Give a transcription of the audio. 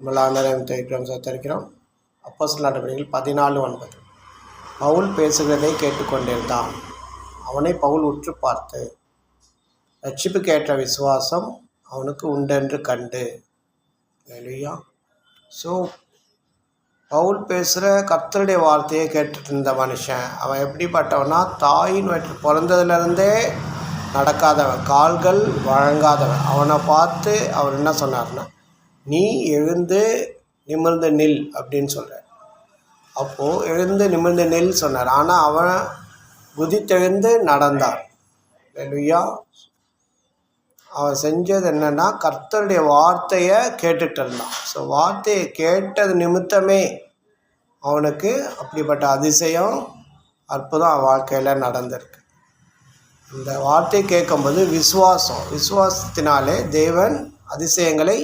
நம்மளாம் சத்தரிக்கிறோம். அப்போஸ்தலர் நடவடிக்கைகள் 14:9. பவுல் பேசுகிறதை கேட்டுக்கொண்டிருந்தான். அவனை பவுல் உற்று பார்த்து ரட்சிப்புக்கு ஏற்ற விசுவாசம் அவனுக்கு உண்டென்று கண்டு. இல்லையா? ஸோ பவுல் பேசுகிற கர்த்தருடைய வார்த்தையை கேட்டுட்டு இருந்த மனுஷன் அவன் எப்படிப்பட்டவனா, தாயின் வயிற்று பிறந்ததுலேருந்தே நடக்காதவன், கால்கள் வழங்காதவன். அவனை பார்த்து அவர் என்ன சொன்னார்னா, நீ எழுந்து நிமிர்ந்து நில் அப்படின்னு சொல்கிறார். அப்போது எழுந்து நிமிர்ந்து நில் சொன்னார். ஆனால் அவன் குதித்தெழுந்து நடந்தான். இல்லையா? அவன் செஞ்சது என்னென்னா, கர்த்தருடைய வார்த்தையை கேட்டுட்டு இருந்தான். ஸோ வார்த்தையை கேட்டது நிமித்தமே அவனுக்கு அப்படிப்பட்ட அதிசயம், அற்புதம் அவன் வாழ்க்கையில் நடந்திருக்கு. இந்த வார்த்தையை கேட்கும்போது விசுவாசத்தினாலே தேவன் அதிசயங்களை